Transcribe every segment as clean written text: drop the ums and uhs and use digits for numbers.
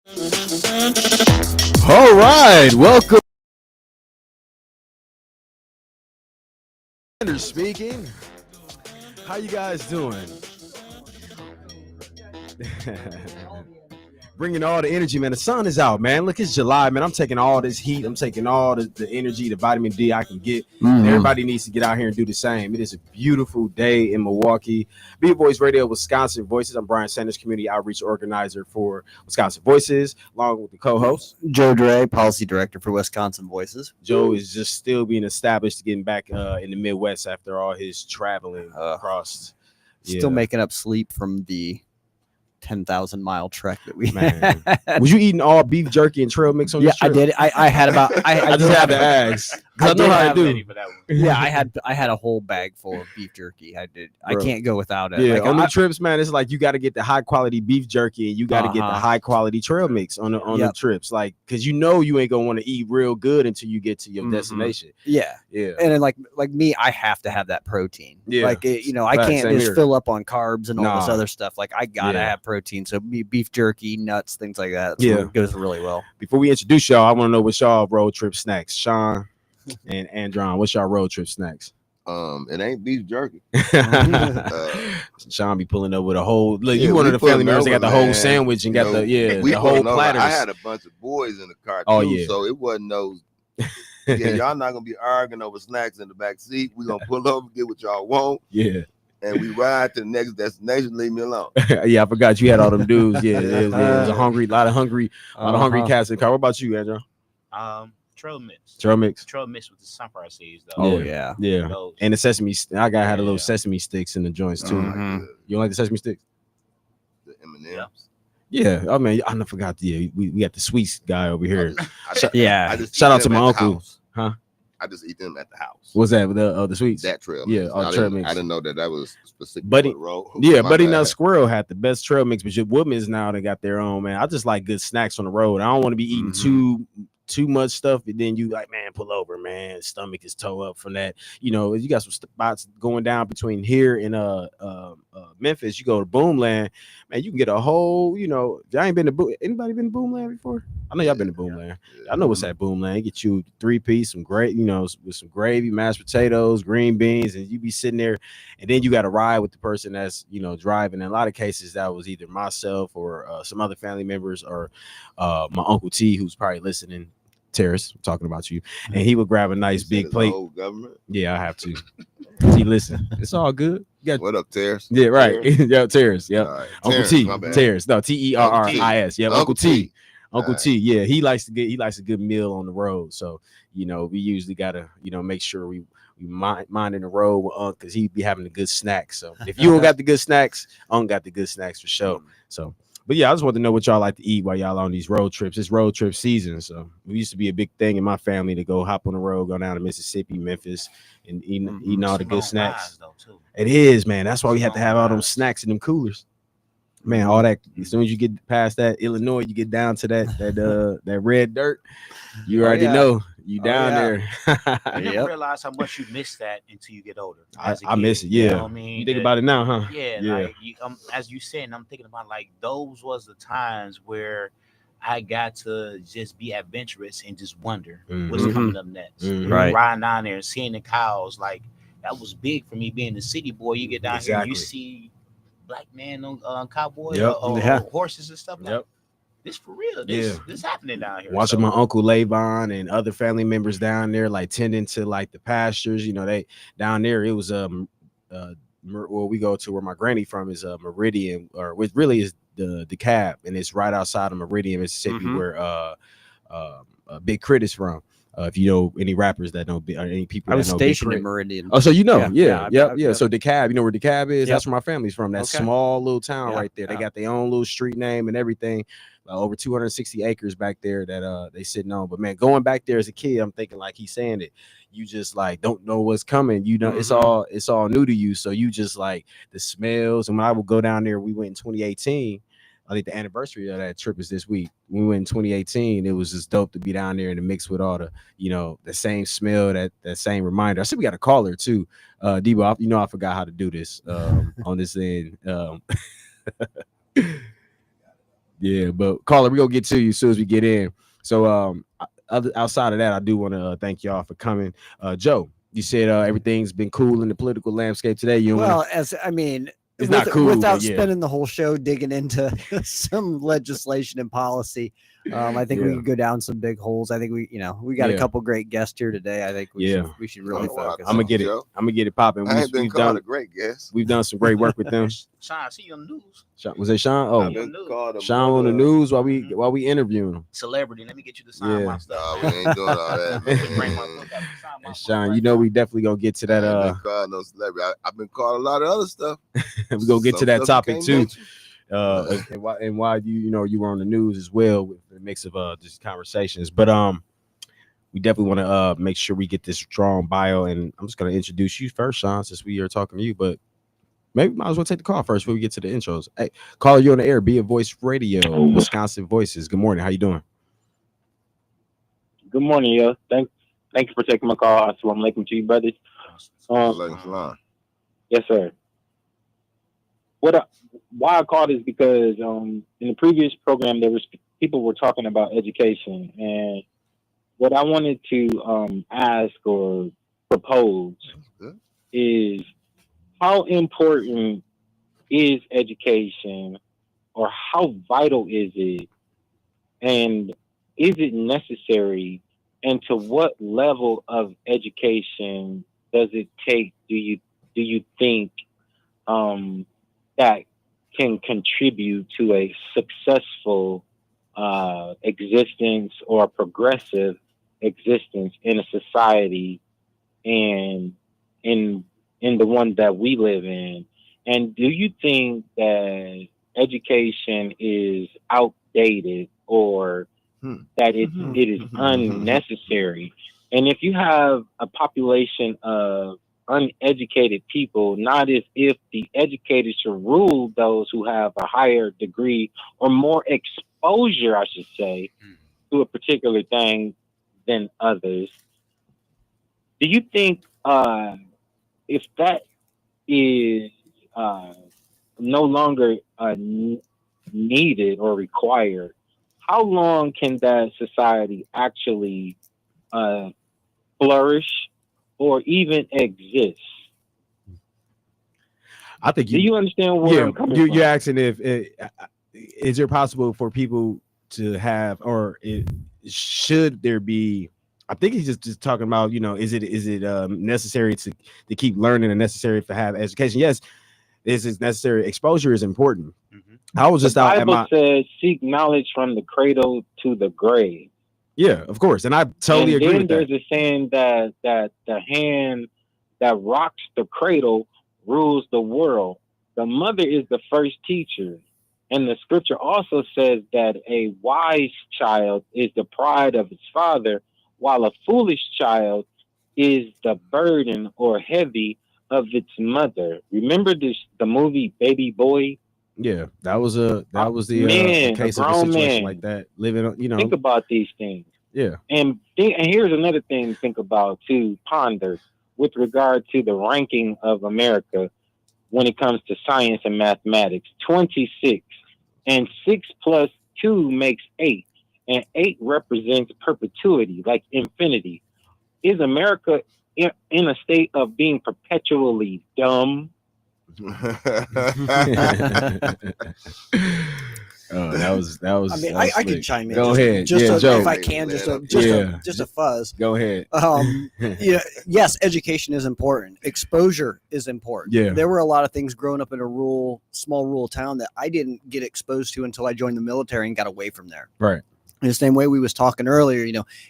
All right, welcome. Speaking. How you guys doing? Bringing all the energy, man. The sun is out, man. Look, it's July, man. I'm taking all this heat. I'm taking all the energy, the vitamin D I can get. And everybody needs to get out here and do the same. It is a beautiful day in Milwaukee. Be Voice Radio, Wisconsin Voices. I'm Bryan Sanders, Community Outreach Organizer for Wisconsin Voices, along with the co-host. Joe Dray, Policy Director for Wisconsin Voices. Joe is just still being established, getting back in the Midwest after all his traveling across. Still making up sleep from the 10,000-mile trek that we Man. Was you eating all beef jerky and trail mix on this trip? I did. I had about. I just had to ask because I know how to do. Yeah, I had a whole bag full of beef jerky. I did. Bro. I can't go without it. Yeah, like, on the trips, man, it's like you got to get the high quality beef jerky and you got to get the high quality trail mix on the trips, like because you know you ain't gonna want to eat real good until you get to your destination. Yeah, and then like me, I have to have that protein. Yeah, like I can't just fill up on carbs and all this other stuff. Like I gotta have protein. So beef jerky, nuts, things like that. It goes really well. Before we introduce y'all, I want to know what's y'all road trip snacks. Sean and Andron, what's y'all road trip snacks? It ain't beef jerky. Sean be pulling up with a whole. Look, you one of the family members that got the whole sandwich and got the whole platters. I had a bunch of boys in the car too, so it wasn't those. Y'all not gonna be arguing over snacks in the back seat. We gonna pull over, get what y'all want. Yeah. And we ride to the next destination. Leave me alone. Yeah, I forgot you had all them dudes. Yeah, it was a lot of hungry cats in the car. What about you, Andrew? Trail mix. Trail mix with the sunflower seeds, though. Oh yeah. And the sesame. I had a little sesame sticks in the joints too. You don't like the sesame sticks? The M&Ms. Yeah, I mean, I forgot. Yeah, we got the sweets guy over here. I just shout out to my uncle. Huh? I just eat them at the house. What's that? The sweets? That trail mix. Yeah, trail mix. I didn't know that was specific. Buddy Now Squirrel had the best trail mix, but your Woodman's now they got their own, man. I just like good snacks on the road. I don't want to be eating too much stuff, and then you like, man, pull over, man. Stomach is toe up from that. You got some spots going down between here and Memphis. You go to Boomland, man. You can get a whole. I ain't been to anybody been to Boomland before? I know y'all been to Boomland. I know what's at Boomland. Get you 3-piece, some great, with some gravy, mashed potatoes, green beans, and you be sitting there, and then you got to ride with the person that's driving. In a lot of cases, that was either myself or some other family members or my Uncle T, who's probably listening. Terrace, I'm talking about you, and he would grab a nice big plate. Government. Yeah, I have to. See, listen, it's all good. What up, Terrace? Yeah, right. Yeah, Terrace. Yeah, right. Uncle T. Terrace. No, Terris. Yeah, Uncle T. Uncle T. Yeah, he likes a good meal on the road. So we usually gotta make sure we minding the road with Unc because he be having the good snacks. So if you don't got the good snacks, Unc got the good snacks for sure. So. But yeah, I just want to know what y'all like to eat while y'all on these road trips. It's road trip season, so it used to be a big thing in my family to go hop on the road, go down to Mississippi, Memphis, and eating all the good snacks. It is, man. That's why we have to have all those snacks in them coolers. Man, all that. As soon as you get past that Illinois, you get down to that red dirt. You already know you down there. I didn't realize how much you miss that until you get older. I miss it. Yeah, you know what I mean, you think about it now, huh? Yeah. Like as you said, I'm thinking about like those was the times where I got to just be adventurous and just wonder what's coming up next. Right, riding down there and seeing the cows, like that was big for me. Being the city boy, you get down here, and you see black man on cowboy or horses and stuff like that. This for real. This happening down here. Watching my Uncle Levon and other family members down there, like tending to like the pastures. They down there. It was we go to where my granny from is Meridian, or which really is the DeKalb, and it's right outside of Meridian, Mississippi, where Big Crit is from. If you know any rappers that know, or any people I that was know stationed in Meridian. Oh, so yeah. So DeKalb, you know where DeKalb is? That's where my family's from. That small little town right there. They got their own little street name and everything. Over 260 acres back there that they sitting on. But man, going back there as a kid, I'm thinking like he's saying it. You just like don't know what's coming. It's all new to you. So you just like the smells. And when I would go down there, we went in 2018. I think the anniversary of that trip is this week. We went in 2018. It was just dope to be down there and to mix with all the, the same smell, that same reminder. I said we got a caller too. Debo, I forgot how to do this on this end. Yeah, but caller, we're gonna get to you as soon as we get in. So outside of that, I do want to thank y'all for coming. Joe, you said everything's been cool in the political landscape today. It's not cool without spending the whole show digging into some legislation and policy. I think we could go down some big holes. I think we got a couple great guests here today. I think we should really focus. I'm gonna get it popping. I ain't been called a great guest. We've done some great work with them. Sean, I see you on the news. Was it Sean? Oh, Sean on the news while we interviewing him. Celebrity. Let me get you to sign my stuff. We ain't doing all that, man. Sean, we definitely gonna get to that. I ain't been called no celebrity. I've been called a lot of other stuff. We're gonna get to that topic too. And why you were on the news as well with a mix of just conversations, but we definitely want to make sure we get this strong bio, and I'm just going to introduce you first, Sean, since we are talking to you, but maybe might as well take the call first before we get to the intros. Hey, caller, you on the air, Be a Voice Radio, Wisconsin Voices. Good morning, how you doing? Good morning, yo. Thank you for taking my call. Assalamu alaikum to you, brothers. Yes, sir. Why I called is because in the previous program people were talking about education, and what I wanted to ask or propose is how important is education, or how vital is it, and is it necessary, and to what level of education does it take? Do you think that can contribute to a successful existence or progressive existence in a society and in the one that we live in? And do you think that education is outdated, or that it is unnecessary? And if you have a population of uneducated people, not as if the educated should rule those who have a higher degree or more exposure, I should say, to a particular thing than others. Do you think if that is no longer needed or required, how long can that society actually flourish or even exist? I think do you understand where I'm coming from? You're asking if is it possible for people to have, or should there be? I think he's just talking about, is it necessary to keep learning and necessary to have education? Yes, this is necessary. Exposure is important. I was just the Bible says, seek knowledge from the cradle to the grave. Yeah, of course, and I totally agree with that. And there's a saying that the hand that rocks the cradle rules the world. The mother is the first teacher, and the scripture also says that a wise child is the pride of its father, while a foolish child is the burden or heavy of its mother. Remember the movie Baby Boy? Yeah, that was the case of a situation like that. Think about these things. Yeah, and here's another thing to think about too. Ponder with regard to the ranking of America when it comes to science and mathematics. 26, and 6 plus 2 makes 8, and 8 represents perpetuity, like infinity. Is America in a state of being perpetually dumb? That was. I mean, I could chime in. Go ahead. Joe. If I can, just a fuzz. Go ahead. Yes, education is important. Exposure is important. Yeah. There were a lot of things growing up in a small rural town that I didn't get exposed to until I joined the military and got away from there. Right. In the same way we was talking earlier,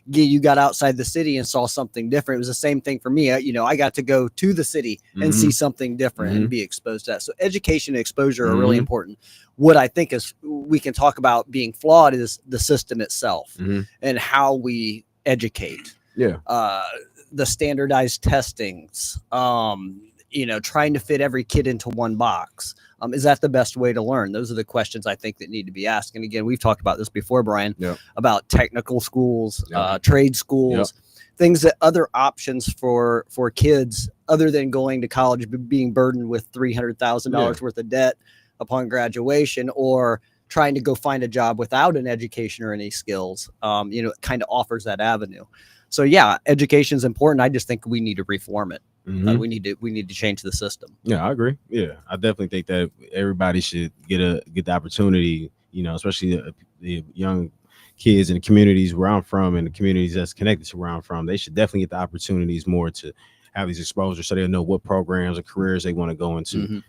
you got outside the city and saw something different. It was the same thing for me. I got to go to the city and see something different and be exposed to that. So education and exposure are really important. What I think is we can talk about being flawed is the system itself and how we educate. Yeah. The standardized testings, trying to fit every kid into one box. Is that the best way to learn? Those are the questions I think that need to be asked. And again, we've talked about this before, Brian, about technical schools, trade schools, things that other options for kids other than going to college, being burdened with $300,000 worth of debt upon graduation, or trying to go find a job without an education or any skills, it kind of offers that avenue. So yeah, education is important. I just think we need to reform it. We need to change the system. Yeah, I agree. Yeah, I definitely think that everybody should get the opportunity, especially the young kids in the communities where I'm from and the communities that's connected to where I'm from. They should definitely get the opportunities more to have these exposures so they'll know what programs or careers they want to go into.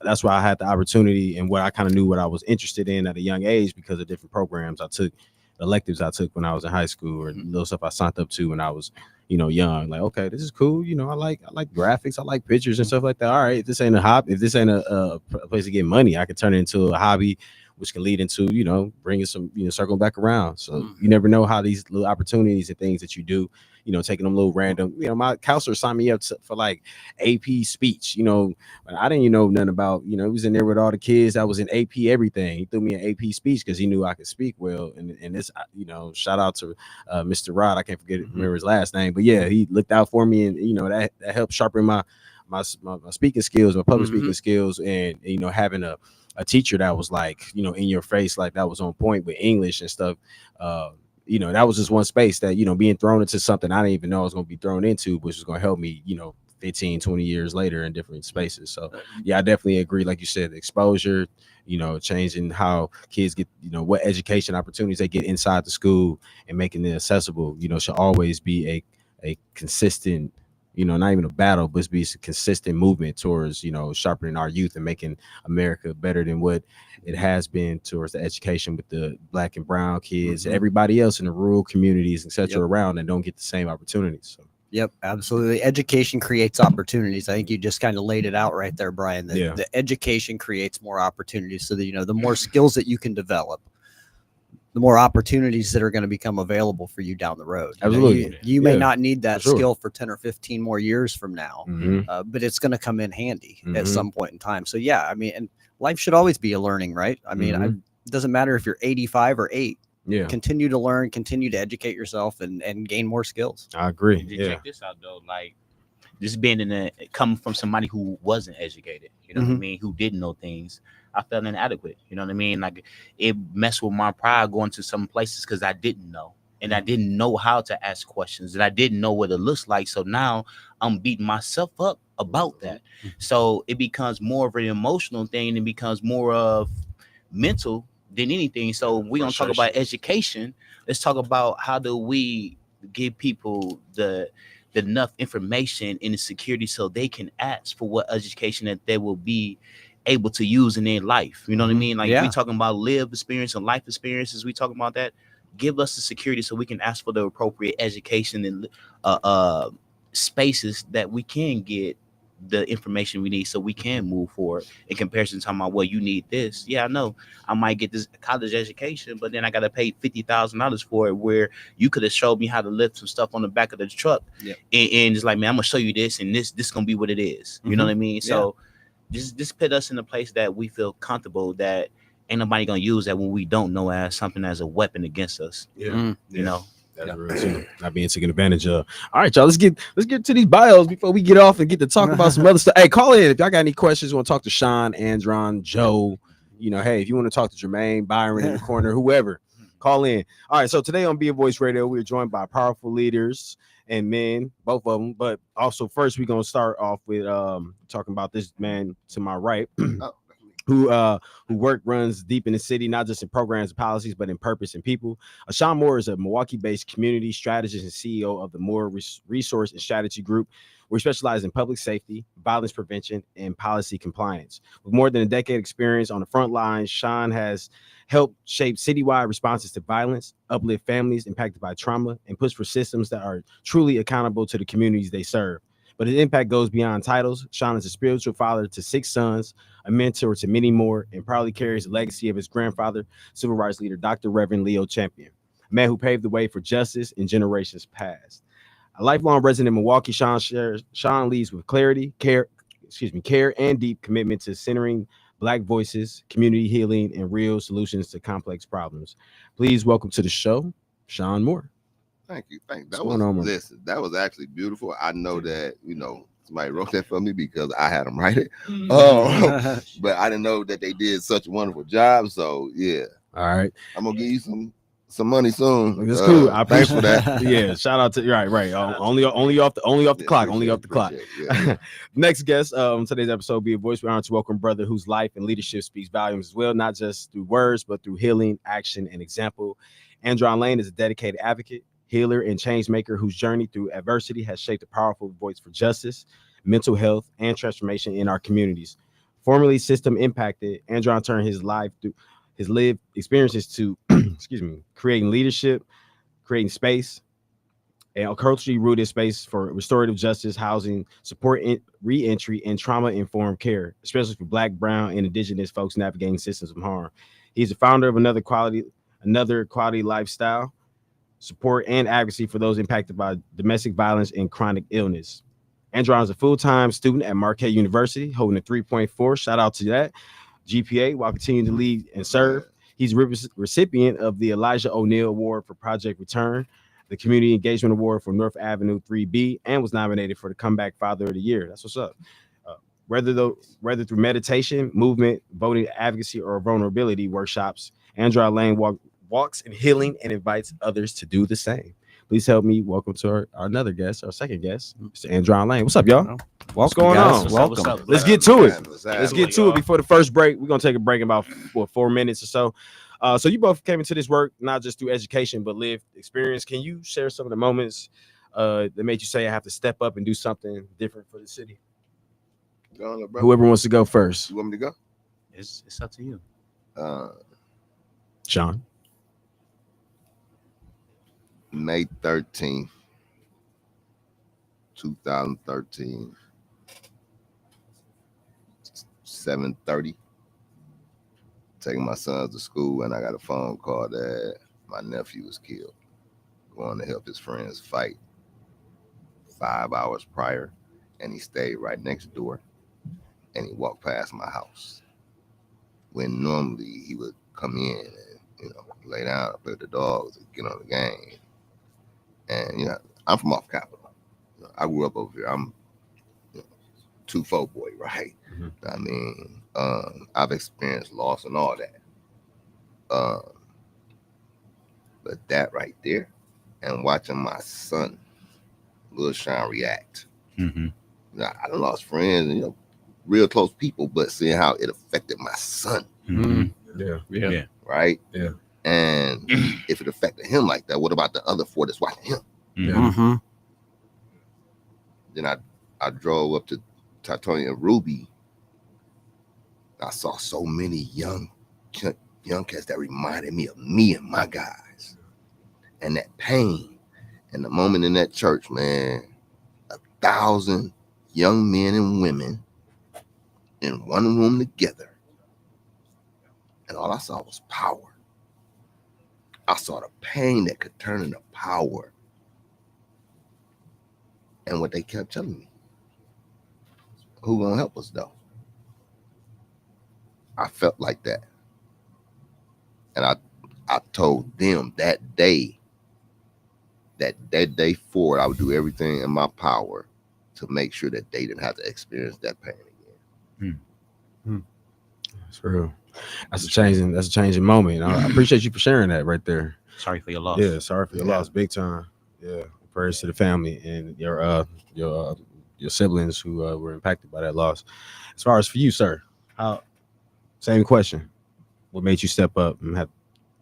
That's why I had the opportunity and what I kind of knew what I was interested in at a young age because of different programs I took, electives I took when I was in high school, or little stuff I signed up to when I was, young. Like, okay, this is cool. I like graphics. I like pictures and stuff like that. All right, if this ain't a hobby, if this ain't a place to get money, I could turn it into a hobby, which can lead into, bringing some, circling back around. So you never know how these little opportunities and things that you do, taking them little random, my counselor signed me up for like AP speech, I didn't know nothing about, he was in there with all the kids. I was in AP everything. He threw me an AP speech because he knew I could speak well. And this, shout out to Mr. Rod. I can't remember his last name, but yeah, he looked out for me, and that helped sharpen my speaking skills, my public speaking skills, and having a teacher that was like, in your face, like that was on point with English and stuff. That was just one space that, being thrown into something I didn't even know I was going to be thrown into, which was going to help me, 15, 20 years later in different spaces. So yeah, I definitely agree. Like you said, the exposure, changing how kids get, what education opportunities they get inside the school and making it accessible, should always be a consistent, not even a battle, but be a consistent movement towards, sharpening our youth and making America better than what it has been towards the education with the Black and brown kids, everybody else in the rural communities, etc. around and don't get the same opportunities. So. Yep, absolutely. Education creates opportunities. I think you just kind of laid it out right there, Brian. The education creates more opportunities. So that, the more skills that you can develop, the more opportunities that are going to become available for you down the road. Absolutely. You may not need that skill for 10 or 15 more years from now, but it's going to come in handy at some point in time. So yeah, I mean, and life should always be a learning, right? I mean, it doesn't matter if you're 85 or 8. Yeah. Continue to learn, continue to educate yourself and gain more skills. I agree. Check this out though. Like this being coming from somebody who wasn't educated, you know what I mean, who didn't know things. I felt inadequate. You know what I mean? Like it messed with my pride going to some places because I didn't know. And I didn't know how to ask questions, and I didn't know what it looks like. So now I'm beating myself up about that. So it becomes more of an emotional thing and becomes more of mental than anything. So we're going to talk about education. Let's talk about how do we give people the enough information and the security so they can ask for what education that they will be able to use in their life. You know what I mean? Like we talking about live experience and life experiences. We talking about that. Give us the security so we can ask for the appropriate education and spaces that we can get the information we need so we can move forward in comparison to talking about, well, you need this. Yeah, I know I might get this college education, but then I got to pay $50,000 for it, where you could have showed me how to lift some stuff on the back of the truck. And it's like, man, I'm going to show you this, and this going to be what it is. You know what I mean? So just put us in a place that we feel comfortable that ain't nobody going to use that when we don't know as something as a weapon against us. You know? That's real too. Not being taken advantage of. All right, y'all. Let's get to these bios before we get off and get to talk about some other stuff. Hey, call in if y'all got any questions. You want to talk to Sean, Andron, Joe. Hey, if you want to talk to Jermaine, Byron in the corner, whoever, call in. All right. So today on Be a Voice Radio, we're joined by powerful leaders and men, both of them. But also, first, we're gonna start off with talking about this man to my right. Who runs deep in the city, not just in programs and policies, but in purpose and people. Sean Moore is a Milwaukee-based community strategist and CEO of the Moore Resource and Strategy Group. We specialize in public safety, violence prevention, and policy compliance. With more than a decade experience on the front lines, Sean has helped shape citywide responses to violence, uplift families impacted by trauma, and push for systems that are truly accountable to the communities they serve. But his impact goes beyond titles. Sean is a spiritual father to 6 sons, a mentor to many more, and proudly carries the legacy of his grandfather, civil rights leader, Dr. Reverend Leo Champion, a man who paved the way for justice in generations past. A lifelong resident of Milwaukee, Sean leads with care, and deep commitment to centering Black voices, community healing, and real solutions to complex problems. Please welcome to the show, Sean Moore. Thank you. That was actually beautiful. I know that, somebody wrote that for me because I had them write it. But I didn't know that they did such a wonderful job. So yeah. All right. I'm gonna give you some money soon. That's cool. I Thanks for that. Yeah, shout out to right. Only off the clock. Only off the clock. Yeah. Next guest today's episode will be a voice we honor to welcome brother whose life and leadership speaks volumes as well, not just through words, but through healing, action, and example. Andron Lane is a dedicated advocate, healer, and change maker whose journey through adversity has shaped a powerful voice for justice, mental health, and transformation in our communities. Formerly system impacted, Andron turned his life through his lived experiences to creating leadership, creating space, and a culturally rooted space for restorative justice, housing, support, re-entry, and trauma-informed care, especially for Black, Brown, and Indigenous folks navigating systems of harm. He's the founder of another quality lifestyle, support, and advocacy for those impacted by domestic violence and chronic illness. Andron is a full-time student at Marquette University, holding a 3.4. Shout out to that GPA while continuing to lead and serve. He's recipient of the Elijah O'Neill Award for Project Return, the Community Engagement Award for North Avenue 3B, and was nominated for the Comeback Father of the Year. That's what's up. Whether through meditation, movement, voting advocacy, or vulnerability workshops, Andron Lane walks in healing and invites others to do the same. Please help me welcome to our another guest, our second guest, Mr. Andron Lane. What's up, y'all? What's going on? Welcome. What's up? Let's get to it. Let's get to it before the first break. We're gonna take a break in about 4 minutes or so. So you both came into this work not just through education but lived experience. Can you share some of the moments that made you say I have to step up and do something different for the city? Go on, whoever wants to go first. You want me to go? It's up to you. Sean. May 13th, 2013, 7:30. Taking my sons to school, and I got a phone call that my nephew was killed. Going to help his friends fight 5 hours prior, and he stayed right next door, and he walked past my house. When normally he would come in and, lay down, play with the dogs, and get on the game. And, I'm from off Capitol. I grew up over here. I'm 2-4 boy, right? Mm-hmm. I mean, I've experienced loss and all that. But that right there, and watching my son, Lil Sean, react. Mm-hmm. I done lost friends and, real close people, but seeing how it affected my son. Mm-hmm. Yeah. Right? Yeah. And if it affected him like that, what about the other 4 that's watching him? Mm-hmm. Then I drove up to Titonia Ruby. I saw so many young cats that reminded me of me and my guys. And that pain. And the moment in that church, man, 1,000 young men and women in one room together. And all I saw was power. I saw the pain that could turn into power. And what they kept telling me, who gonna help us though? I felt like that. And I told them that day forward, I would do everything in my power to make sure that they didn't have to experience that pain again. That's real. That's a changing moment. I appreciate you for sharing that right there. Sorry for your loss. Yeah, sorry for your loss, big time. Yeah, prayers to the family and your siblings who were impacted by that loss. As far as for you, sir, same question. What made you step up and have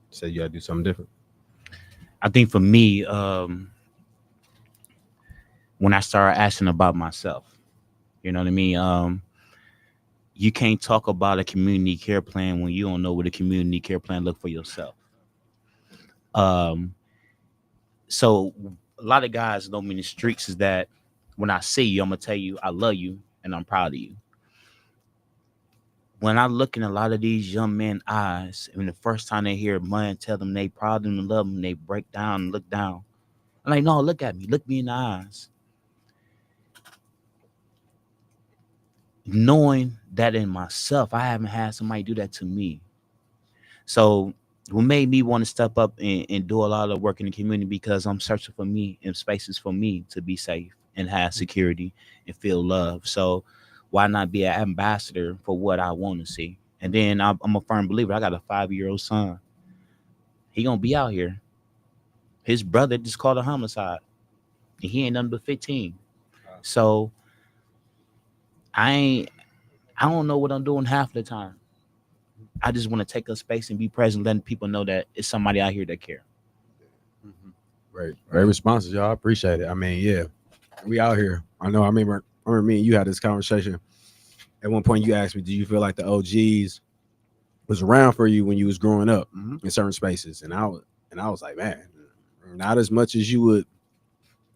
said you got to do something different? I think for me, when I started asking about myself, you know what I mean? You can't talk about a community care plan when you don't know what a community care plan look for yourself. So a lot of guys know me in the streets is that when I see you, I'm going to tell you I love you and I'm proud of you. When I look in a lot of these young men's eyes, and the first time they hear man tell them they proud of them and love them, they break down and look down. I'm like, no, look at me. Look me in the eyes. Knowing that in myself, I haven't had somebody do that to me. So what made me want to step up and do a lot of work in the community because I'm searching for me and spaces for me to be safe and have security and feel love. So why not be an ambassador for what I want to see? And then I'm a firm believer. I got a 5-year-old son. He gonna be out here. His brother just called a homicide, and he ain't nothing but 15. So I don't know what I'm doing half the time. I just want to take up space and be present, letting people know that it's somebody out here that care. Right. Very responsive, y'all. I appreciate it. I mean, yeah, we out here. I remember me and you had this conversation. At one point you asked me, do you feel like the OGs was around for you when you was growing up in certain spaces? And I was like, man, not as much as you would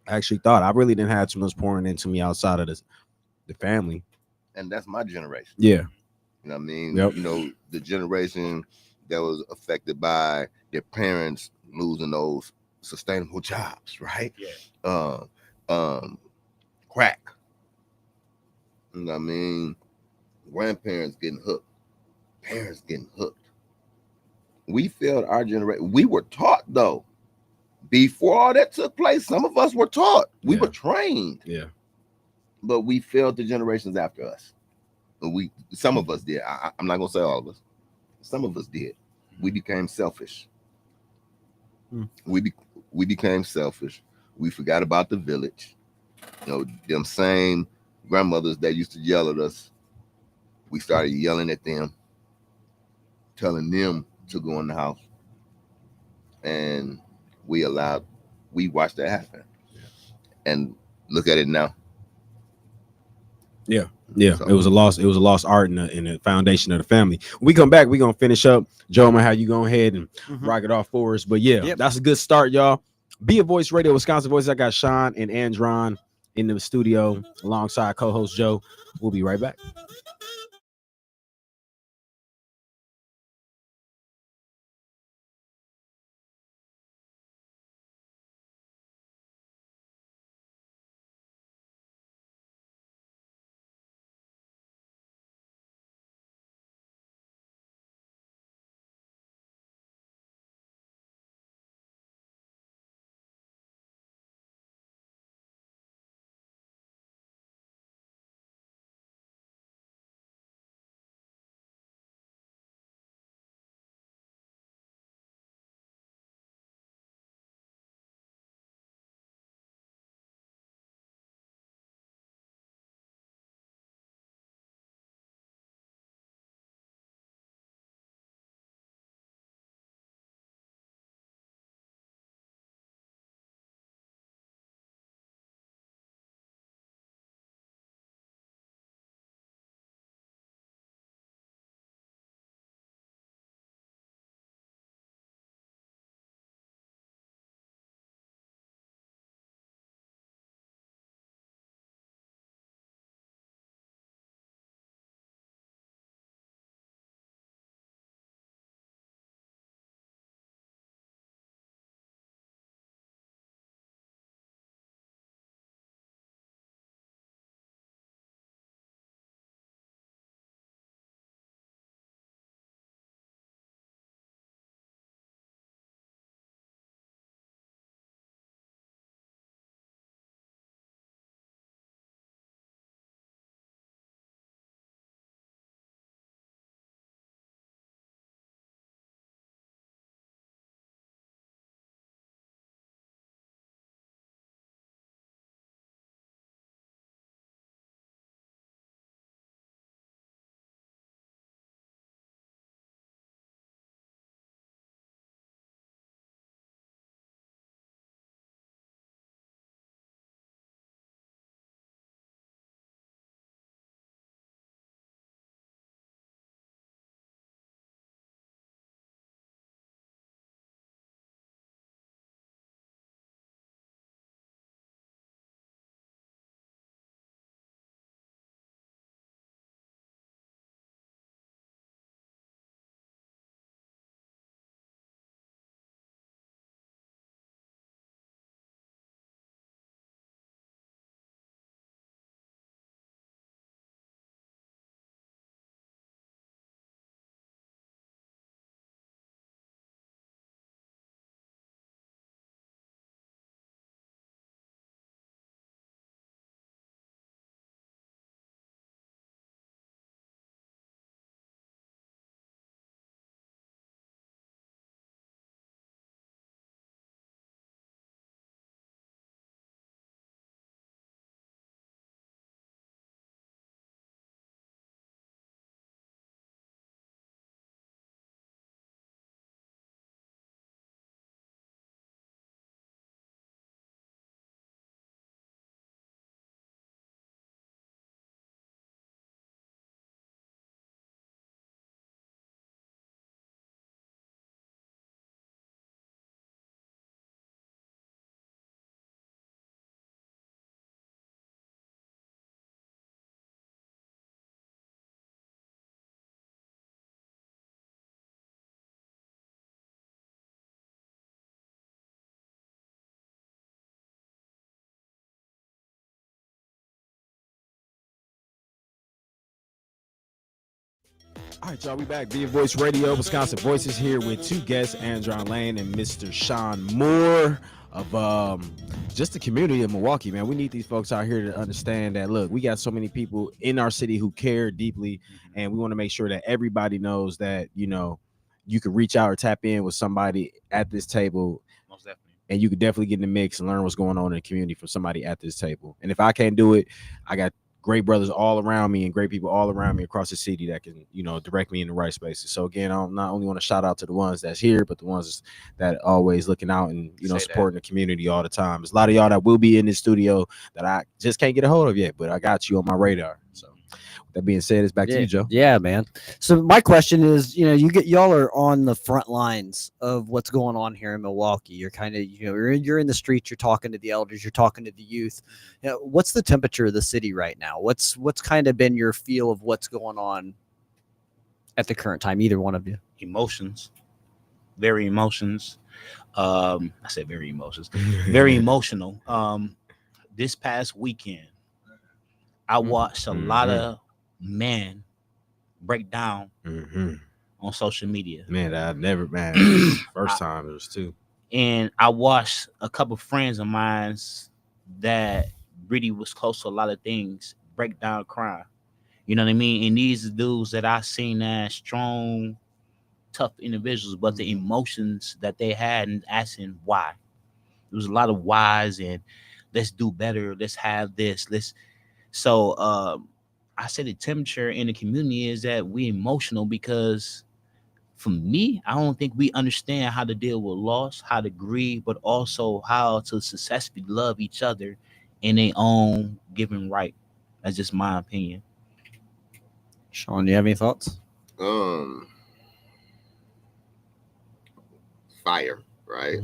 actually thought. I really didn't have too much pouring into me outside of the family. And that's my generation. Yeah. You know what I mean? Yep. You know, the generation that was affected by their parents losing those sustainable jobs, right? Yeah. Crack. You know what I mean? Grandparents getting hooked. Parents getting hooked. We failed our generation. We were taught, though. Before all that took place, some of us were taught. We were trained. Yeah. But we failed the generations after us. Some of us did. I'm not gonna say all of us. Some of us did. We became selfish. We became selfish. We forgot about the village. You know, them same grandmothers that used to yell at us. We started yelling at them, telling them to go in the house, and we watched that happen. And look at it now. Yeah. Yeah, so, it was a lost art in the foundation of the family. When we come back, we're gonna finish up. Joe, man, how you go ahead and rock it off for us? But yeah, that's a good start, y'all. Be a Voice Radio, Wisconsin Voice. I got Sean and Andron in the studio alongside co-host Joe. We'll be right back. All right, y'all, we back. Via Voice Radio, Wisconsin Voices here with two guests, Andron Lane and Mr. Sean Moore of just the community of Milwaukee, man. We need these folks out here to understand that, look, we got so many people in our city who care deeply, and we want to make sure that everybody knows that, you know, you can reach out or tap in with somebody at this table. Most definitely. And you could definitely get in the mix and learn what's going on in the community from somebody at this table. And if I can't do it, I got great brothers all around me and great people all around me across the city that can, you know, direct me in the right spaces. So again, I not only want to shout out to the ones that's here, but the ones that always looking out and, you know, supporting the community all the time. There's a lot of y'all that will be in the studio that I just can't get a hold of yet, but I got you on my radar. So that being said, it's back to you, Joe. Yeah, man. So my question is, you know, y'all are on the front lines of what's going on here in Milwaukee. You're kind of, you know, you're in the streets, you're talking to the elders, you're talking to the youth. You know, what's the temperature of the city right now? What's kind of been your feel of what's going on at the current time? Either one of you. Emotions, very emotions. I said very emotions, very emotional. This past weekend, I watched a lot of men break down on social media. Man, I've never, man, first time it was too. And I watched a couple friends of mine that really was close to a lot of things break down crying. You know what I mean? And these are dudes that I seen as strong, tough individuals, but the emotions that they had and asking why. There was a lot of whys and let's do better, let's have this, So I said the temperature in the community is that we emotional because for me, I don't think we understand how to deal with loss, how to grieve, but also how to successfully love each other in their own given right. That's just my opinion. Sean, do you have any thoughts? Fire, right?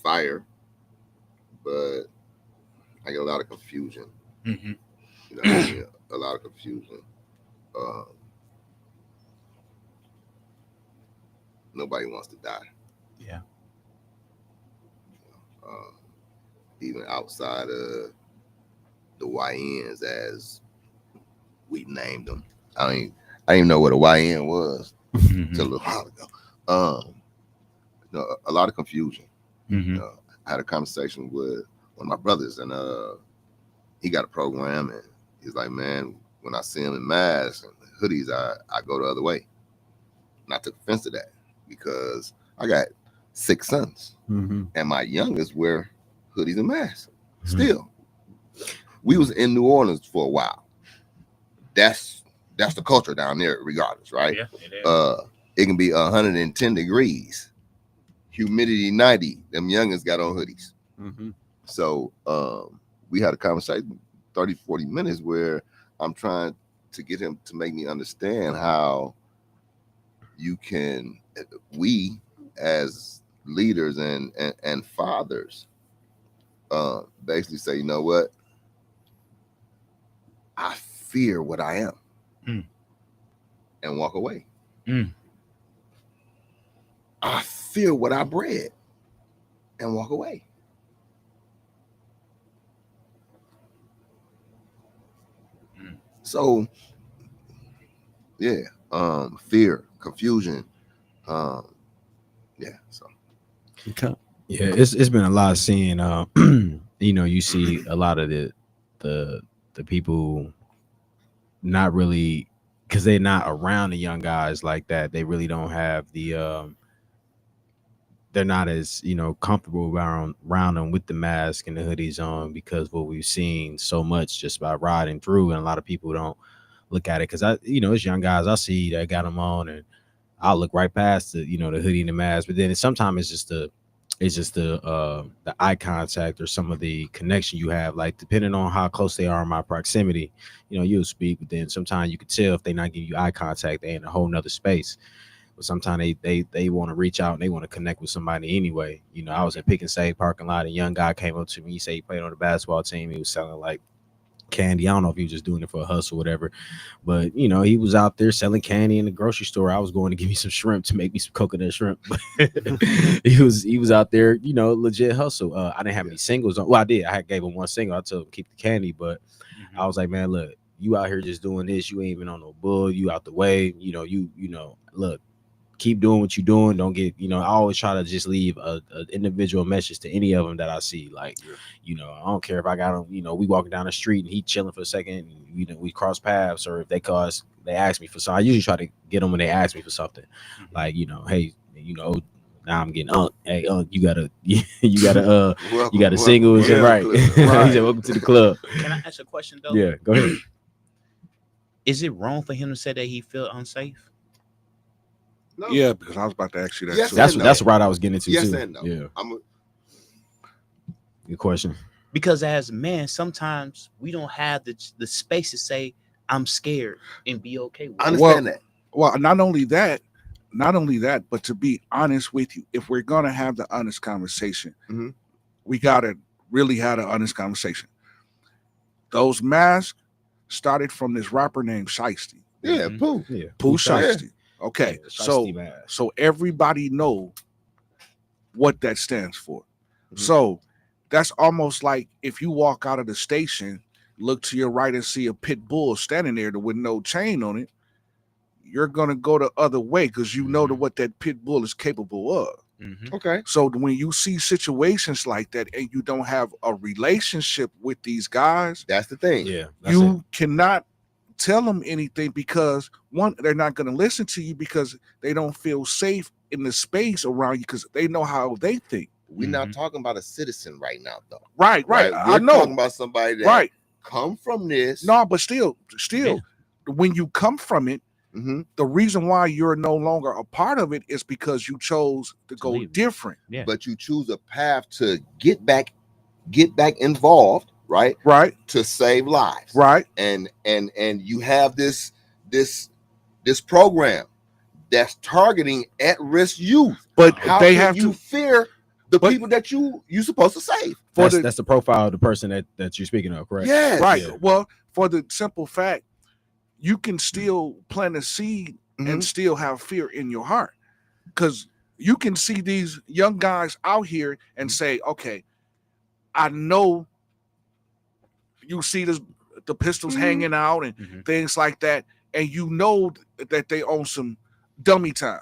Fire, but I get a lot of confusion. You know, a lot of confusion. Nobody wants to die. Yeah. Even outside of the YNs, as we named them, I didn't know what a YN was until a little while ago. You know, a lot of confusion. You know, I had a conversation with one of my brothers, and he got a program, and he's like, man, when I see him in masks and hoodies, I go the other way. And I took offense to that because I got 6 sons, and my youngest wear hoodies and masks. Still, we was in New Orleans for a while. That's the culture down there, regardless, right? Yeah, it can be 110 degrees, humidity 90. Them youngest got on hoodies. So we had a conversation 30, 40 minutes where I'm trying to get him to make me understand how we as leaders and fathers basically say, you know what? I fear what I am and walk away. I fear what I bred and walk away. So, yeah, fear, confusion, yeah. So, okay, yeah, it's been a lot of seeing. You know, you see a lot of the people not really, because they're not around the young guys like that. They really don't have the. They're not as, you know, comfortable around them with the mask and the hoodies on, because what we've seen so much just by riding through, and a lot of people don't look at it because you know, it's young guys I see that got them on, and I'll look right past the, you know, the hoodie and the mask. But then sometimes it's just the eye contact or some of the connection you have, like depending on how close they are in my proximity, you know, you'll speak, but then sometimes you can tell if they not giving you eye contact, they in a whole nother space. But sometimes they want to reach out and they want to connect with somebody anyway. You know, I was in Pick and Save parking lot. A young guy came up to me. He said he played on the basketball team. He was selling like candy. I don't know if he was just doing it for a hustle or whatever, but you know, he was out there selling candy in the grocery store. I was going to give me some shrimp to make me some coconut shrimp. he was out there, you know, legit hustle. I didn't have any singles on. Well, I did. I gave him one single. I told him keep the candy, but I was like, man, look, you out here just doing this. You ain't even on no bull. You out the way. You know, look, keep doing what you're doing. Don't get, I always try to just leave a individual message to any of them that I see. Like, I don't care if I got him, we walking down the street and he chilling for a second, and, we cross paths, or if they ask me for something. I usually try to get them when they ask me for something. Like, hey, now I'm getting hey, you gotta single and shit, right? He said, welcome to the club. Can I ask a question though? Yeah, go ahead. Is it wrong for him to say that he felt unsafe? No. Yeah, because I was about to ask you that. Yes, that's the route I was getting into. Yes too. And no. Yeah. Good question. Because as men, sometimes we don't have the space to say I'm scared and be okay with it. I understand that. Well, not only that, but to be honest with you, if we're gonna have the honest conversation, we gotta really have an honest conversation. Those masks started from this rapper named Shiesty. Yeah, Pooh. Yeah, Pooh Shiesty. Okay, so everybody know what that stands for. So that's almost like if you walk out of the station, look to your right and see a pit bull standing there with no chain on it, you're gonna go the other way because you know what that pit bull is capable of. Okay. So when you see situations like that and you don't have a relationship with these guys, that's the thing. Yeah, you cannot tell them anything because one, they're not going to listen to you because they don't feel safe in the space around you because they know how they think. We're not talking about a citizen right now, though. Right. We're I know. Talking about somebody that come from this. No, but still, when you come from it, the reason why you're no longer a part of it is because you chose to go different. Yeah. But you choose a path to get back involved. Right, to save lives, right, and you have this program that's targeting at-risk youth. But how they can have you to fear the people that you supposed to save? That's the profile of the person that you're speaking of, correct? Yes. Right. Yeah. Well, for the simple fact, you can still plant a seed and still have fear in your heart, because you can see these young guys out here and say, okay, I know. You see the pistols hanging out and things like that, and you know that they own some dummy time.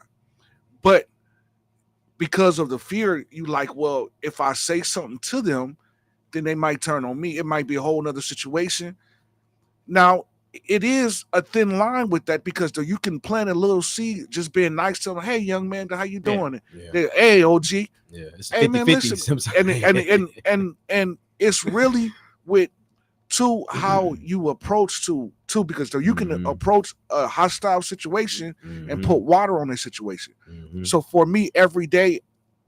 But because of the fear, you like, well, if I say something to them, then they might turn on me. It might be a whole nother situation. Now, it is a thin line with that because you can plant a little seed, just being nice to them. Hey, young man, how you doing? Yeah. Hey, OG. Yeah, it's 50-50. Hey, man, listen. And it's really with how you approach too, because you can approach a hostile situation and put water on a situation. So for me, every day,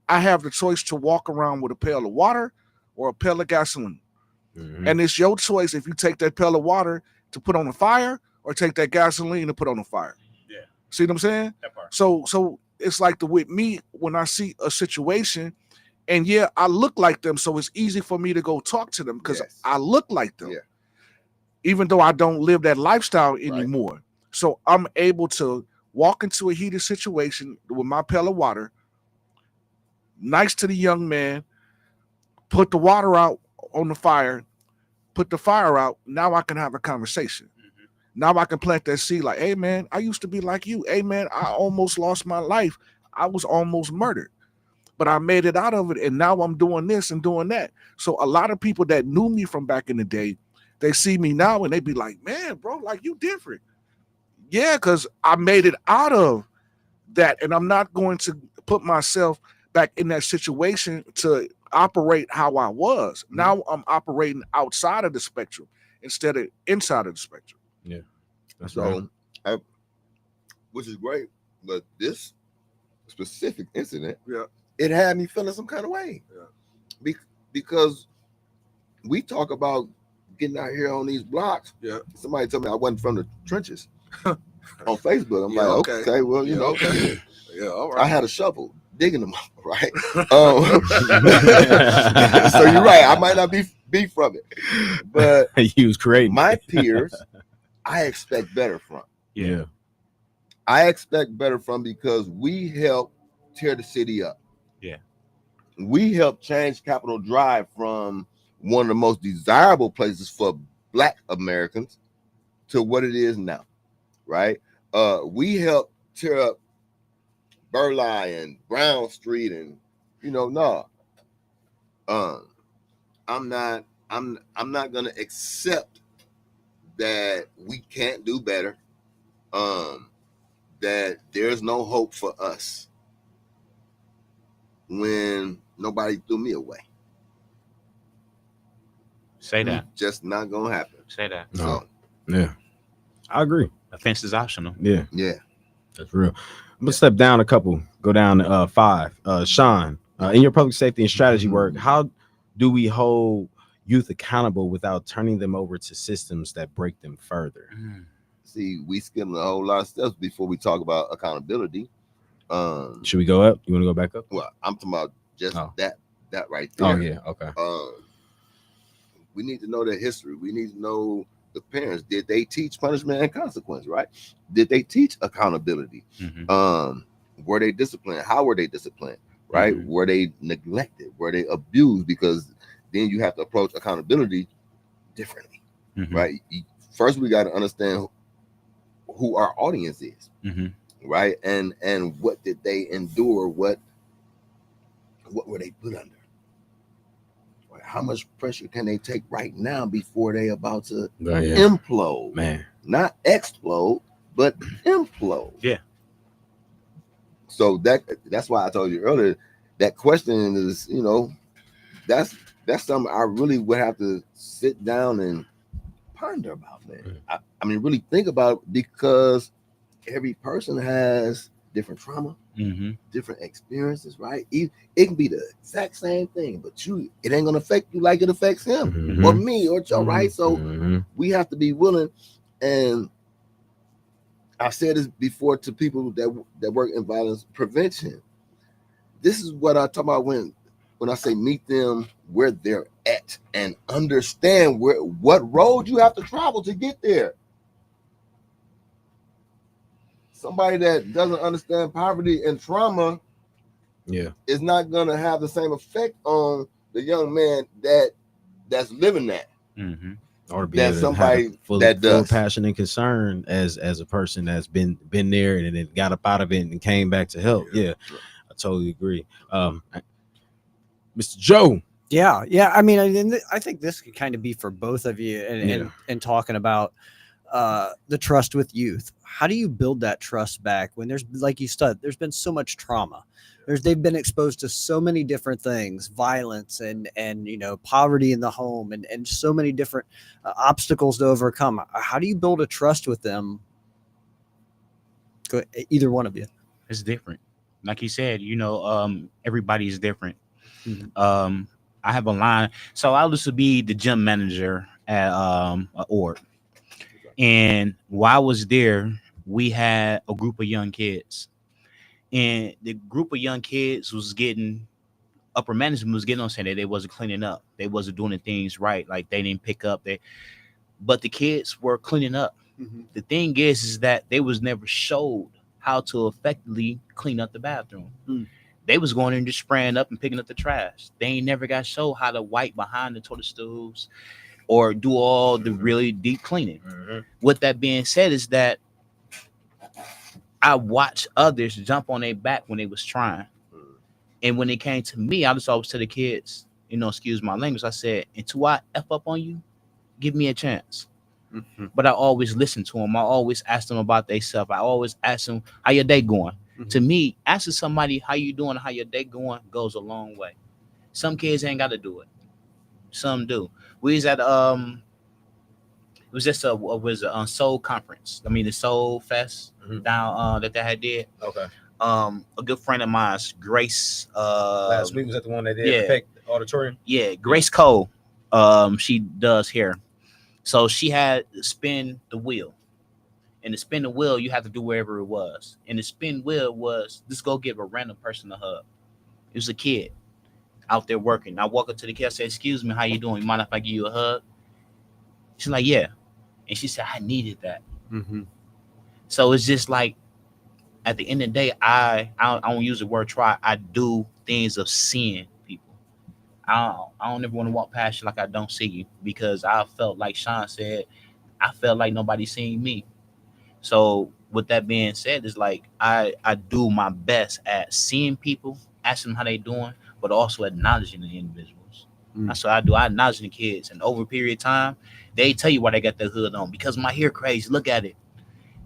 I have the choice to walk around with a pail of water or a pail of gasoline. And it's your choice if you take that pail of water to put on a fire or take that gasoline to put on a fire. Yeah. See what I'm saying? That part. So it's like with me, when I see a situation, and I look like them, so it's easy for me to go talk to them because I look like them, even though I don't live that lifestyle anymore. Right. So I'm able to walk into a heated situation with my pail of water, nice to the young man, put the water out on the fire, put the fire out. Now I can have a conversation. Now I can plant that seed like, hey, man, I used to be like you. Hey, man, I almost lost my life. I was almost murdered. But I made it out of it, and now I'm doing this and doing that. So a lot of people that knew me from back in the day, they see me now and they be like, man, bro, like you different. Yeah, because I made it out of that, and I'm not going to put myself back in that situation to operate how I was. Now I'm operating outside of the spectrum instead of inside of the spectrum. Yeah, that's so, right. Which is great, but this specific incident, it had me feeling some kind of way. Because we talk about getting out here on these blocks. Somebody told me I wasn't from the trenches on Facebook. I'm like, okay, well, you know, all right. I had a shovel digging them up, right? So you're right. I might not be from it, but he was creating my peers. I expect better from. Yeah, I expect better from because we help tear the city up. Yeah, we help change Capitol Drive from one of the most desirable places for Black Americans to what it is now, right? We helped tear up Burleigh and Brown Street, and I'm not gonna accept that we can't do better. That there's no hope for us when nobody threw me away. Say that. Just not gonna happen. Say that. No. So, yeah, I agree. Offense is optional. Yeah, that's real. I'm gonna step down a couple. Go down to 5. Sean, in your public safety and strategy work, how do we hold youth accountable without turning them over to systems that break them further? See, we skimmed a whole lot of steps before we talk about accountability. Should we go up? You want to go back up? Well, I'm talking about just that right there. Oh yeah, okay. We need to know their history. We need to know the parents. Did they teach punishment and consequence? Right? Did they teach accountability? Were they disciplined? How were they disciplined? Right? Were they neglected? Were they abused? Because then you have to approach accountability differently, right? First, we got to understand who our audience is, right? And what did they endure? What were they put under? Right? How much pressure can they take right now before they about to implode? Man, not explode, but implode. Yeah. So that's why I told you earlier that question is, that's something I really would have to sit down and ponder about, man. I mean, really think about it, because every person has different trauma, different experiences, right? It can be the exact same thing, but it ain't gonna affect you like it affects him or me or Joe, right? So we have to be willing. And I've said this before to people that work in violence prevention. This is what I talk about when I say meet them where they're at and understand what road you have to travel to get there. Somebody that doesn't understand poverty and trauma is not going to have the same effect on the young man that's living that. Or be able to have full passion and concern as a person that's been there and then got up out of it and came back to help. Yeah, I totally agree. Mr. Joe. Yeah. I mean, I think this could kind of be for both of you and talking about the trust with youth. How do you build that trust back when there's, like you said, there's been so much trauma? They've been exposed to so many different things, violence and poverty in the home and so many different obstacles to overcome. How do you build a trust with them? Either one of you. It's different. Like you said, everybody is different. I have a line. So I used to be the gym manager at Org. And while I was there, we had a group of young kids. And the group of young kids was getting, upper management was getting on saying that they wasn't cleaning up. They wasn't doing the things right. Like they didn't pick up. But the kids were cleaning up. The thing is that they was never showed how to effectively clean up the bathroom. They was going in and just spraying up and picking up the trash. They ain't never got shown how to wipe behind the toilet stools or do all the really deep cleaning. With that being said, is that I watched others jump on their back when they was trying. And when it came to me, I just always tell the kids, excuse my language, I said, until I F up on you, give me a chance. But I always listen to them. I always ask them about themselves. I always ask them, how your day going? To me, asking somebody how you doing, how your day going goes a long way. Some kids ain't got to do it. Some do. We was at it was just a Soul conference. I mean, the Soul Fest down that they had did. Okay. A good friend of mine's, Grace. Last week was that the one they did? Peck Auditorium. Yeah, Grace Cole. She does hair. So she had to spin the wheel. And to spin the wheel, you have to do wherever it was. And the spin wheel was just go give a random person a hug. It was a kid out there working. I walk up to the kid, I say, "Excuse me, how you doing? You mind if I give you a hug?" She's like, "Yeah." And she said, "I needed that." So it's just like, at the end of the day, I don't use the word try. I do things of seeing people. I don't ever want to walk past you like I don't see you, because I felt like Sean said, I felt like nobody seen me. So with that being said, it's like I do my best at seeing people, asking them how they doing, but also acknowledging the individuals. That's what I do. I acknowledge the kids, and over a period of time, they tell you why they got their hood on because my hair crazy. Look at it.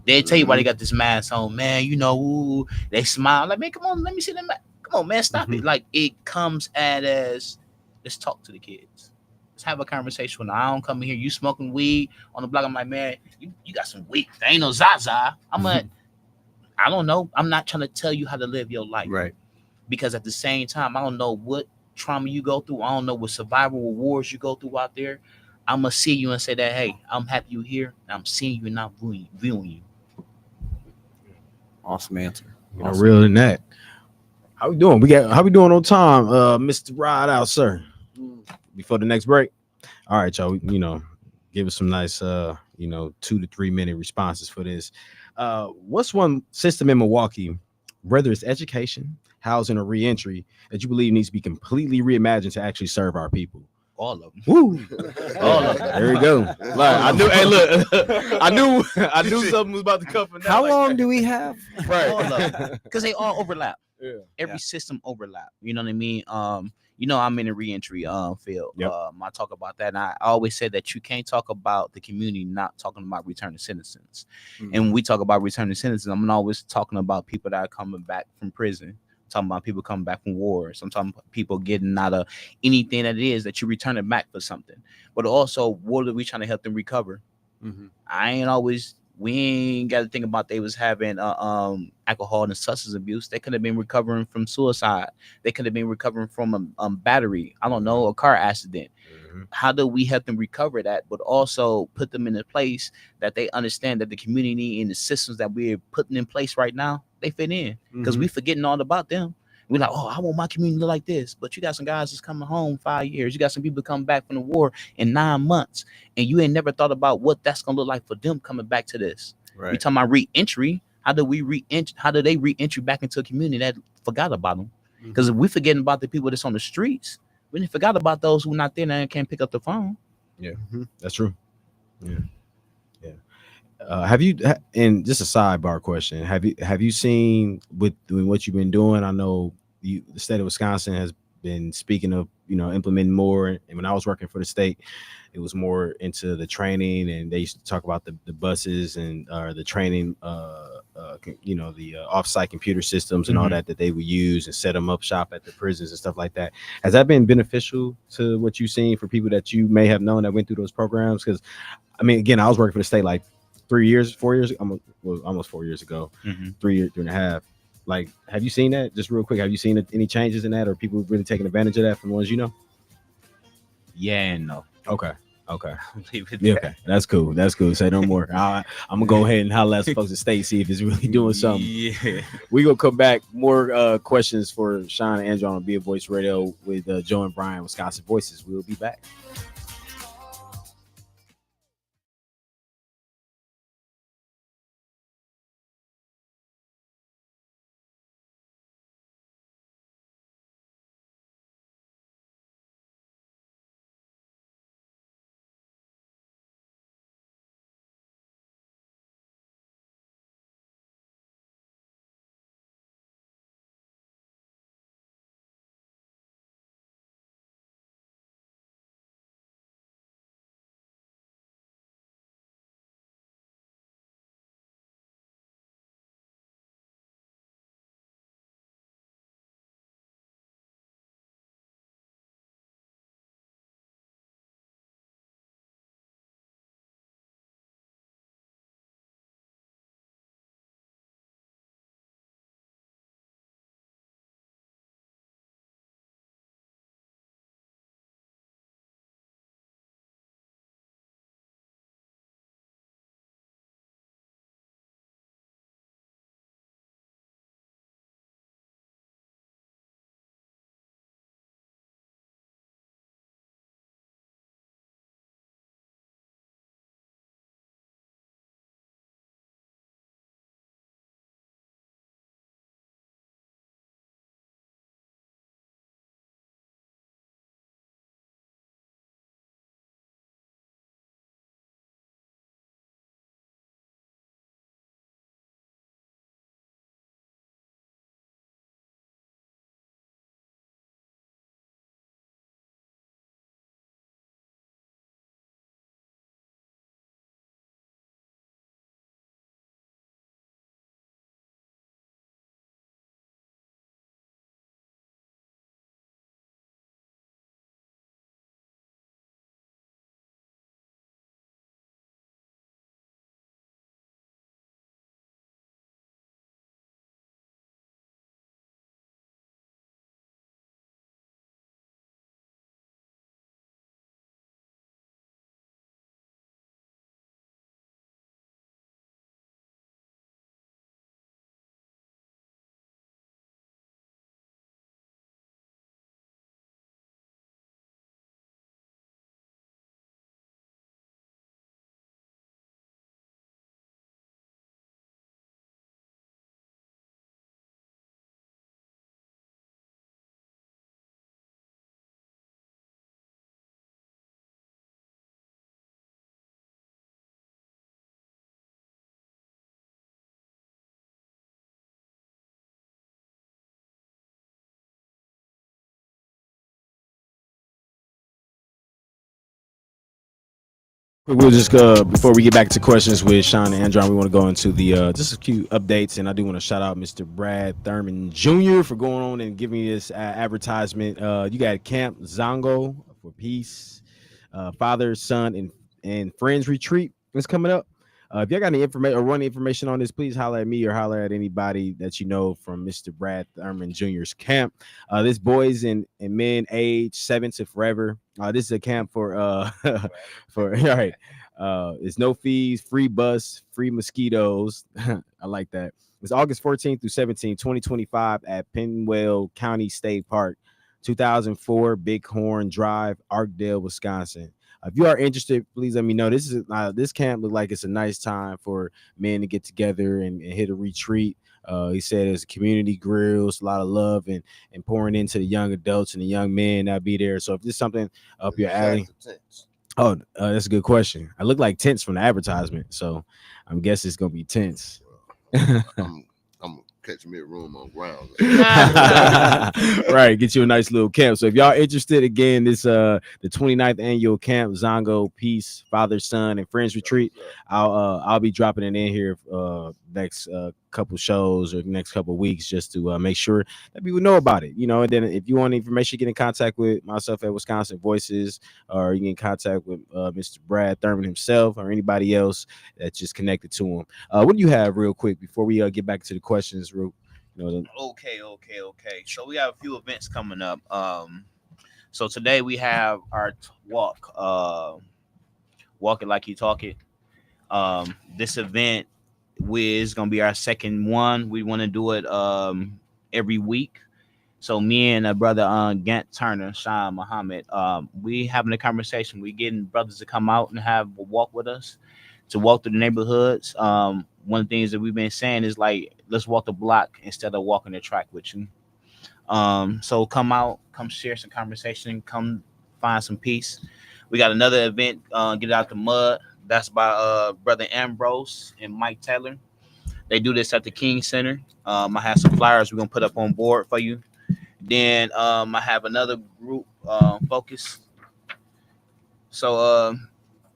They tell you why they got this mask on, man. You know, ooh, they smile like, man, come on, let me see them. Come on, man, stop it. Like it comes as let's talk to the kids. Let's have a conversation. When I don't come in here, you smoking weed on the block. I'm like, man, you got some weed. There ain't no Zaza. I'm like, I don't know. I'm not trying to tell you how to live your life, right? Because at the same time, I don't know what trauma you go through. I don't know what survival wars you go through out there. I'm gonna see you and say that, hey, I'm happy you're here. And I'm seeing you and not viewing you. Awesome answer. Awesome. Real than that. How we doing? How we doing on time, Mr. Ride Out, sir? Before the next break. All right, y'all. You know, give us some nice 2 to 3 minute responses for this. What's one system in Milwaukee, whether it's education, housing, or reentry, that you believe needs to be completely reimagined to actually serve our people? All of them. Woo! All of them. There we go. Like, I knew. Hey, look, I knew something was about to come from that. How long do we have? Right. All of them, because they all overlap. Yeah. Every system overlap. You know what I mean? I'm in a reentry field. Yep. I talk about that, and I always say that you can't talk about the community not talking about returning citizens. And when we talk about returning citizens, I'm always talking about people that are coming back from prison. Talking about people coming back from war. Sometimes people getting out of anything that it is that you return it back for something. But also, what are we trying to help them recover? We ain't got to think about they was having alcohol and substance abuse. They could have been recovering from suicide. They could have been recovering from a battery. I don't know, a car accident. How do we help them recover that, but also put them in a place that they understand that the community and the systems that we're putting in place right now, they fit in, because we forgetting all about them. We're like, oh, I want my community to look like this, but you got some guys that's coming home 5 years. You got some people coming back from the war in 9 months, and you ain't never thought about what that's gonna look like for them coming back to this. Right. We talking about re-entry. How do we re-entry? How do they re-entry back into a community that forgot about them? Because if we forgetting about the people that's on the streets, we didn't forgot about those who not there and can't pick up the phone. Yeah, that's true. Yeah. Have you? And just a sidebar question: Have you seen with doing what you've been doing? I know the state of Wisconsin has been speaking of implementing more. And when I was working for the state, it was more into the training, and they used to talk about the buses and the training, the off-site computer systems and all that they would use and set them up shop at the prisons and stuff like that. Has that been beneficial to what you've seen for people that you may have known that went through those programs? Because I mean, again, I was working for the state like 4 years, almost 4 years ago, 3.5. Like, have you seen that? Just real quick, have you seen any changes in that, or people really taking advantage of that from the ones you know? Yeah and no. Okay. Okay, that's cool. Say no more. I'm gonna go ahead and holler at folks at state, see if it's really doing something. Yeah, we gonna come back. More questions for Sean and Andrew on Be a Voice Radio with Joe and Bryan, Wisconsin Voices. We'll be back. We'll just before we get back to questions with Sean and Andron, we want to go into the just a few updates, and I do want to shout out Mr. Brad Thurman Jr. for going on and giving me this advertisement. You got Camp Zongo for Peace, Father, Son, and Friends Retreat is coming up. If y'all got any information or want any information on this, please holler at me or holler at anybody that you know from Mr. Brad Thurman Jr.'s camp. This boys and men age 7 to forever. This is a camp for for all right. It's no fees, free bus, free mosquitoes. I like that. It's August 14th through 17th, 2025 at Penwell County State Park, 2004 Bighorn Drive, Arkdale, Wisconsin. If you are interested, please let me know. This camp look like it's a nice time for men to get together and hit a retreat. He said it's a community grills, a lot of love and pouring into the young adults and the young men that be there. So if there's something up your alley, that's a good question. I look like tents from the advertisement, so I'm guessing it's gonna be tents. I'm catch me a room on ground. Right, get you a nice little camp. So if y'all interested, again, this the 29th annual camp Zongo Peace Father Son and Friends Retreat. I'll be dropping it in here next couple shows or next couple weeks just to make sure that people know about it. You know, and then if you want information, get in contact with myself at Wisconsin Voices, or you get in contact with Mr. Brad Thurman himself or anybody else that's just connected to him. What do you have real quick before we get back to the questions? Okay. So we have a few events coming up. So today we have our walk, walk it like you talk it. This event is gonna be our second one. We want to do it every week. So me and brother Gant Turner, Sean Muhammad, we having a conversation. We getting brothers to come out and have a walk with us, to walk through the neighborhoods. One of the things that we've been saying is like, let's walk the block instead of walking the track with you. So come out, come share some conversation, come find some peace. We got another event, Get Out the Mud. That's by brother Ambrose and Mike Taylor. They do this at the King Center. I have some flyers we're gonna put up on board for you. Then I have another group, Focus. So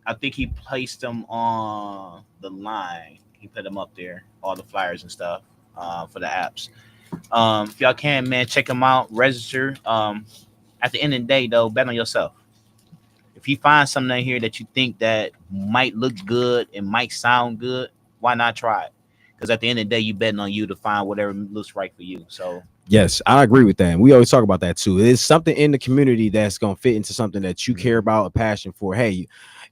I think he placed them on the line. He put them up there, all the flyers and stuff for the apps. If y'all can, man, check them out, register. At the end of the day, though, bet on yourself. If you find something in here that you think that might look good and might sound good, why not try it? Because at the end of the day, you betting on you to find whatever looks right for you. So yes, I agree with that. And we always talk about that too. There's something in the community that's gonna fit into something that you care about, a passion for. Hey,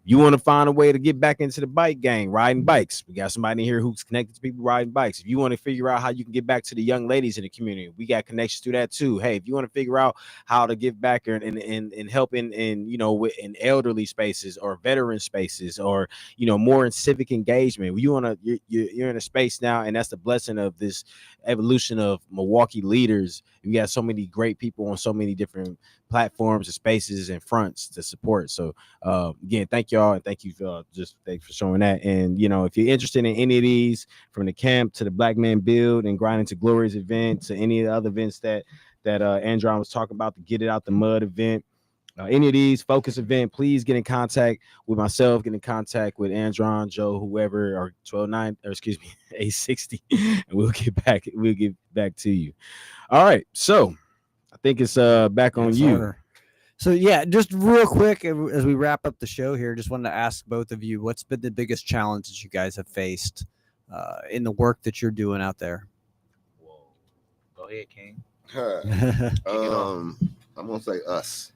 you want to find a way to get back into the bike gang, riding bikes. We got somebody in here who's connected to people riding bikes. If you want to figure out how you can get back to the young ladies in the community, we got connections to that too. Hey, if you want to figure out how to give back and help in you know, in elderly spaces or veteran spaces, or you know, more in civic engagement, you want to you're in a space now, and that's the blessing of this evolution of Milwaukee leaders. We got so many great people on so many different platforms and spaces and fronts to support. So again, thank y'all, and thank you for showing that. And you know, if you're interested in any of these, from the camp to the Black Man Build and Grinding to Glory's event to any of the other events that Andron was talking about, the Get It Out the Mud event, any of these Focus event, please get in contact with myself, get in contact with Andron, Joe, whoever, or 129, or excuse me, 860, and we'll get back to you. All right, so I think it's back on you. So yeah, just real quick as we wrap up the show here, just wanted to ask both of you, what's been the biggest challenge that you guys have faced in the work that you're doing out there? Whoa. Go ahead, King. I'm gonna say us.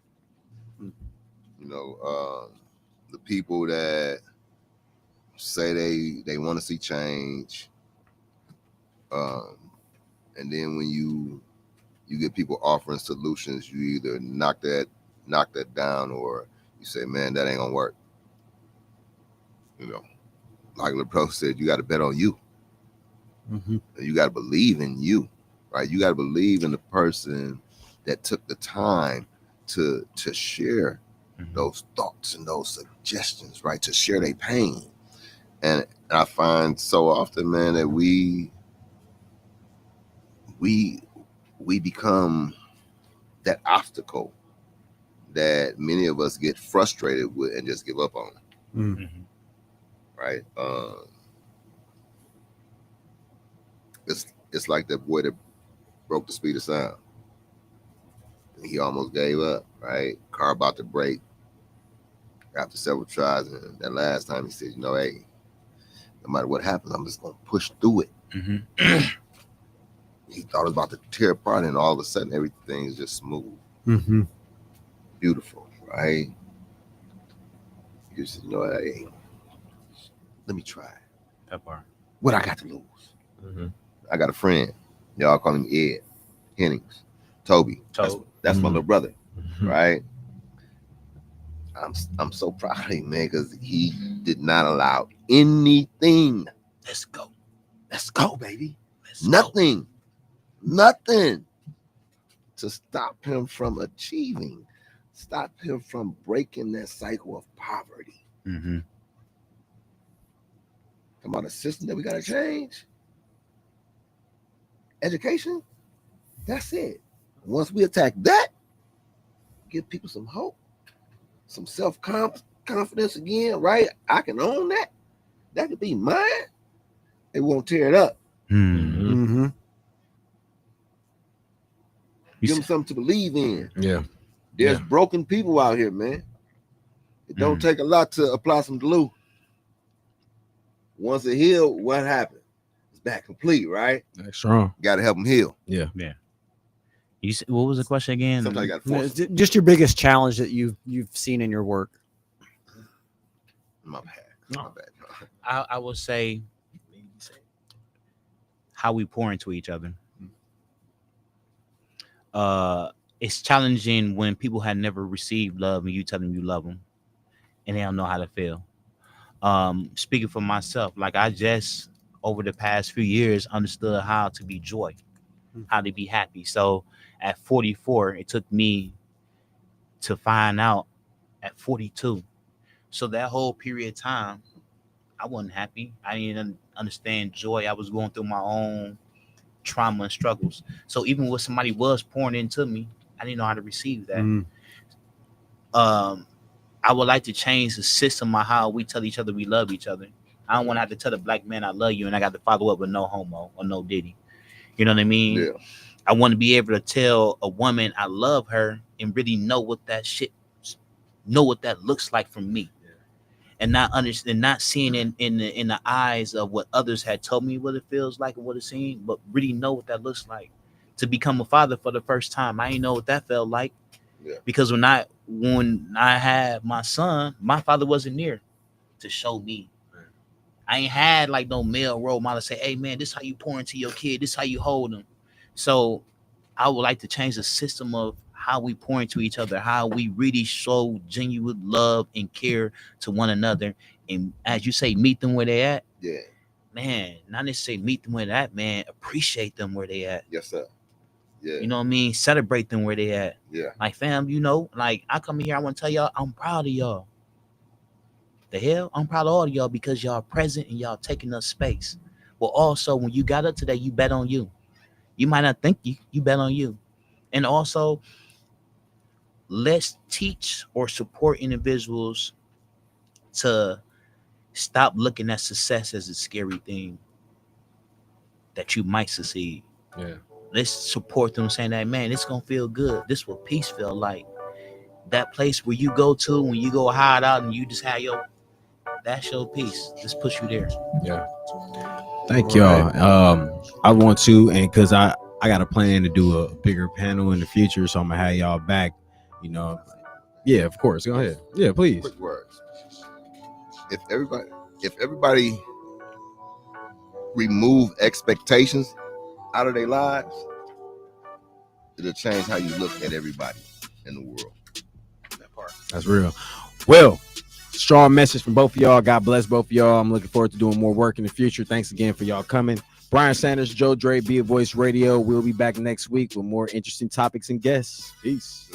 You know, the people that say they want to see change, and then when you get people offering solutions, you either knock that down, or you say, man, that ain't gonna work. You know, like LePro said, you got to bet on you. Mm-hmm. You got to believe in you, right? You got to believe in the person that took the time to share those thoughts and those suggestions, right? To share their pain. And I find so often, man, that we become that obstacle that many of us get frustrated with and just give up on. Mm-hmm. Right? It's like that boy that broke the speed of sound. He almost gave up, right? Car about to break after several tries, and that last time he said, you know, hey, no matter what happens, I'm just gonna push through it. Mm-hmm. He thought it was about to tear apart, and all of a sudden everything is just smooth. Mm-hmm. Beautiful, right? You said, you know, hey, let me try. That part. What I got to lose? Mm-hmm. I got a friend. Y'all call him Ed Hennings. Toby. That's my little brother, right? I'm so proud of him, man, because he did not allow anything. Let's go, baby. Nothing to stop him from achieving, stop him from breaking that cycle of poverty. Mm-hmm. Come on, the system that we got to change. Education, that's it. Once we attack that, give people some hope, some self-confidence again, right? I can own that. That could be mine. They won't tear it up. Mm-hmm. Mm-hmm. Give them something to believe in. Yeah. There's broken people out here, man. It don't take a lot to apply some glue. Once it healed, what happened? It's back complete, right? That's strong. Got to help them heal. Yeah. You said, what was the question again? Sometimes you got to force them. Just your biggest challenge that you've seen in your work. My bad. No. I will say how we pour into each other. It's challenging when people had never received love and you tell them you love them and they don't know how to feel. Speaking for myself, like I just over the past few years understood how to be joy, how to be happy. So at 44, it took me to find out at 42. So that whole period of time, I wasn't happy. I didn't understand joy. I was going through my own trauma and struggles. So even when somebody was pouring into me, I didn't know how to receive that. I would like to change the system of how we tell each other we love each other. I don't want to have to tell a black man I love you and I got to follow up with no homo or no diddy. You know what I mean? Yeah. I want to be able to tell a woman I love her and really know what that looks like from me. And not understand, not seeing in the eyes of what others had told me what it feels like and what it seemed, but really know what that looks like. To become a father for the first time, I didn't know what that felt like. Yeah. Because when I had my son, my father wasn't there to show me. I ain't had like no male role model say, "Hey man, this how you pour into your kid. This how you hold them." So I would like to change the system of how we pour into each other, how we really show genuine love and care to one another. And as you say, meet them where they at. Yeah. Man, not necessarily meet them where they at, man. Appreciate them where they at. Yes, sir. Yeah. You know what I mean? Celebrate them where they at. Yeah. Like, fam, you know, like I come here, I want to tell y'all, I'm proud of y'all. The hell? I'm proud of all of y'all because y'all present and y'all taking up space. Well, also, when you got up today, you bet on you. You might not think you bet on you. And also, let's teach or support individuals to stop looking at success as a scary thing that you might succeed. Yeah. Let's support them saying that, man, it's going to feel good. This is what peace feel like. That place where you go to when you go hide out and you just have that's your peace. Let's push you there. Yeah. Thank y'all. I want to, and because I got a plan to do a bigger panel in the future, so I'm gonna have y'all back. You know, yeah, of course. Go ahead. Yeah, please. Quick words. If everybody remove expectations out of their lives, it'll change how you look at everybody in the world. That part. That's real. Well, strong message from both of y'all. God bless both of y'all. I'm looking forward to doing more work in the future. Thanks again for y'all coming. Bryan Sanders, Joe Dray, Be a Voice Radio. We'll be back next week with more interesting topics and guests. Peace.